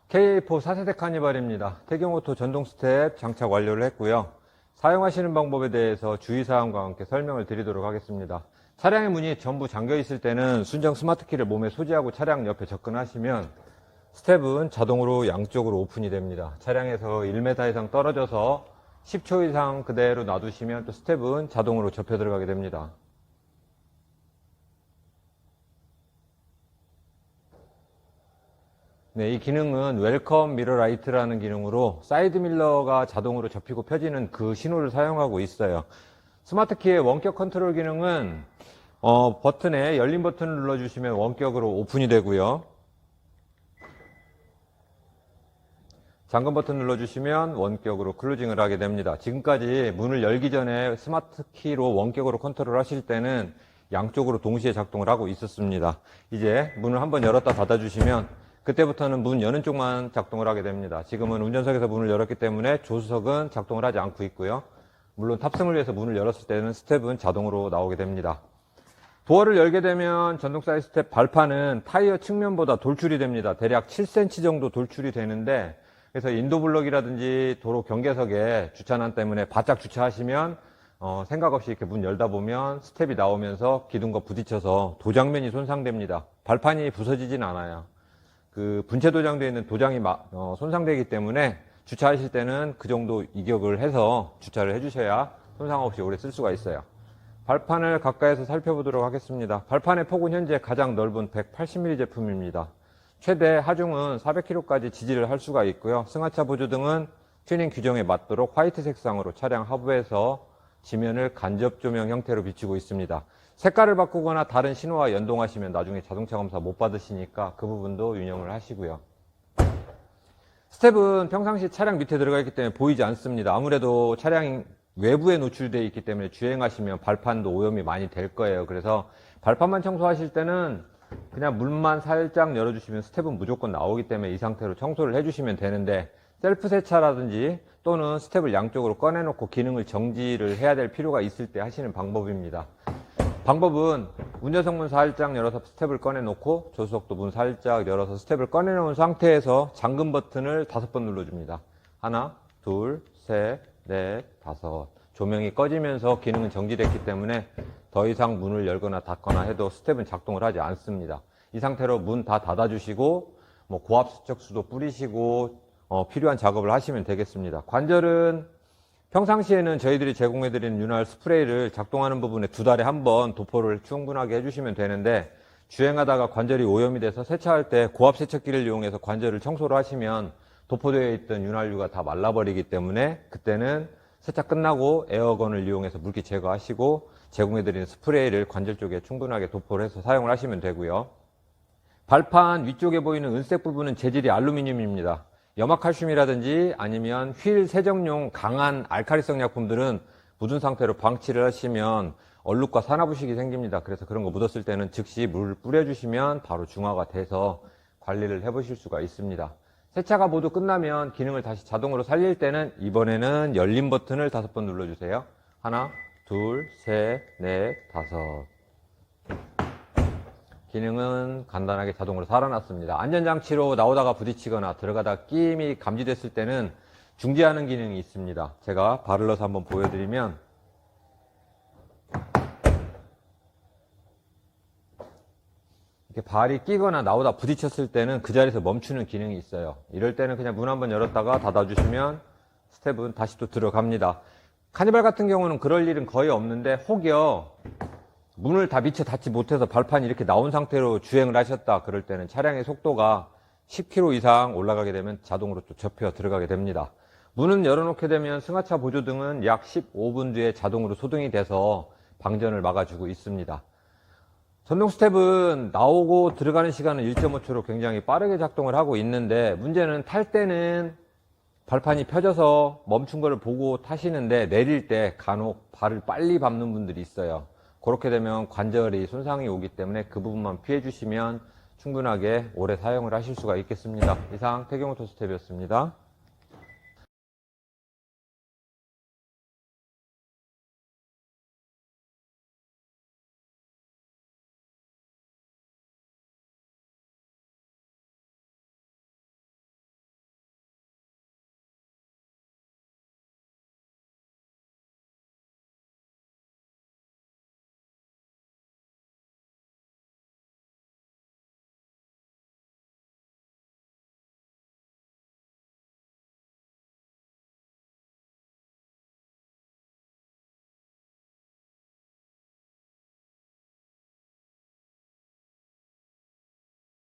KA4 4세대 카니발입니다. 태경오토 전동 스텝 장착 완료를 했고요. 사용하시는 방법에 대해서 주의사항과 함께 설명을 드리도록 하겠습니다. 차량의 문이 전부 잠겨 있을 때는 순정 스마트키를 몸에 소지하고 차량 옆에 접근하시면 스텝은 자동으로 양쪽으로 오픈이 됩니다. 차량에서 1m 이상 떨어져서 10초 이상 그대로 놔두시면 또 스텝은 자동으로 접혀 들어가게 됩니다. 네, 이 기능은 웰컴 미러 라이트라는 기능으로 사이드 밀러가 자동으로 접히고 펴지는 그 신호를 사용하고 있어요. 스마트키의 원격 컨트롤 기능은 버튼에 열린 버튼을 눌러주시면 원격으로 오픈이 되고요. 잠금 버튼 눌러주시면 원격으로 클로징을 하게 됩니다. 지금까지 문을 열기 전에 스마트키로 원격으로 컨트롤 하실 때는 양쪽으로 동시에 작동을 하고 있었습니다. 이제 문을 한번 열었다 닫아주시면 그때부터는 문 여는 쪽만 작동을 하게 됩니다. 지금은 운전석에서 문을 열었기 때문에 조수석은 작동을 하지 않고 있고요. 물론 탑승을 위해서 문을 열었을 때는 스텝은 자동으로 나오게 됩니다. 도어를 열게 되면 전동 사이드 스텝 발판은 타이어 측면보다 돌출이 됩니다. 대략 7cm 정도 돌출이 되는데, 그래서 인도블럭이라든지 도로 경계석에 주차난 때문에 바짝 주차하시면 생각 없이 이렇게 문 열다 보면 스텝이 나오면서 기둥과 부딪혀서 도장면이 손상됩니다. 발판이 부서지진 않아요. 그 분체 도장되어 있는 도장이 손상되기 때문에 주차하실 때는 그 정도 이격을 해서 주차를 해주셔야 손상 없이 오래 쓸 수가 있어요. 발판을 가까이서 살펴보도록 하겠습니다. 발판의 폭은 현재 가장 넓은 180mm 제품입니다. 최대 하중은 400kg까지 지지를 할 수가 있고요. 승하차 보조등은 튜닝 규정에 맞도록 화이트 색상으로 차량 하부에서 지면을 간접 조명 형태로 비추고 있습니다. 색깔을 바꾸거나 다른 신호와 연동하시면 나중에 자동차 검사 못 받으시니까 그 부분도 유념을 하시고요. 스텝은 평상시 차량 밑에 들어가 있기 때문에 보이지 않습니다. 아무래도 차량 외부에 노출되어 있기 때문에 주행하시면 발판도 오염이 많이 될 거예요. 그래서 발판만 청소하실 때는 그냥 문만 살짝 열어주시면 스텝은 무조건 나오기 때문에 이 상태로 청소를 해주시면 되는데, 셀프 세차라든지 또는 스텝을 양쪽으로 꺼내놓고 기능을 정지를 해야 될 필요가 있을 때 하시는 방법입니다. 방법은 운전석 문 살짝 열어서 스텝을 꺼내놓고 조수석도 문 살짝 열어서 스텝을 꺼내놓은 상태에서 잠금 버튼을 5번 눌러줍니다. 하나, 둘, 셋, 넷, 다섯. 조명이 꺼지면서 기능은 정지됐기 때문에 더 이상 문을 열거나 닫거나 해도 스텝은 작동을 하지 않습니다. 이 상태로 문 다 닫아주시고 고압 세척수도 뿌리시고 필요한 작업을 하시면 되겠습니다. 관절은 평상시에는 저희들이 제공해드리는 윤활 스프레이를 작동하는 부분에 2달에 한 번 도포를 충분하게 해주시면 되는데, 주행하다가 관절이 오염이 돼서 세차할 때 고압 세척기를 이용해서 관절을 청소를 하시면 도포되어 있던 윤활유가 다 말라버리기 때문에 그때는 세차 끝나고 에어건을 이용해서 물기 제거하시고 제공해드리는 스프레이를 관절 쪽에 충분하게 도포를 해서 사용을 하시면 되고요. 발판 위쪽에 보이는 은색 부분은 재질이 알루미늄입니다. 염화칼슘이라든지 아니면 휠 세정용 강한 알칼리성 약품들은 묻은 상태로 방치를 하시면 얼룩과 산화부식이 생깁니다. 그래서 그런 거 묻었을 때는 즉시 물 뿌려주시면 바로 중화가 돼서 관리를 해보실 수가 있습니다. 세차가 모두 끝나면 기능을 다시 자동으로 살릴 때는 이번에는 열린 버튼을 5번 눌러주세요. 하나, 둘, 셋, 넷, 다섯. 기능은 간단하게 자동으로 살아났습니다. 안전장치로 나오다가 부딪히거나 들어가다 끼임이 감지됐을 때는 중지하는 기능이 있습니다. 제가 발을 넣어서 한번 보여드리면, 이렇게 발이 끼거나 나오다 부딪혔을 때는 그 자리에서 멈추는 기능이 있어요. 이럴 때는 그냥 문 한번 열었다가 닫아주시면 스텝은 다시 또 들어갑니다. 카니발 같은 경우는 그럴 일은 거의 없는데, 혹여 문을 다 미처 닫지 못해서 발판이 이렇게 나온 상태로 주행을 하셨다 그럴 때는 차량의 속도가 10km 이상 올라가게 되면 자동으로 또 접혀 들어가게 됩니다. 문은 열어놓게 되면 승하차 보조등은 약 15분 뒤에 자동으로 소등이 돼서 방전을 막아주고 있습니다. 전동 스텝은 나오고 들어가는 시간은 1.5초로 굉장히 빠르게 작동을 하고 있는데, 문제는 탈 때는 발판이 펴져서 멈춘 거를 보고 타시는데 내릴 때 간혹 발을 빨리 밟는 분들이 있어요. 그렇게 되면 관절이 손상이 오기 때문에 그 부분만 피해 주시면 충분하게 오래 사용을 하실 수가 있겠습니다. 이상 태경오토 스텝이었습니다.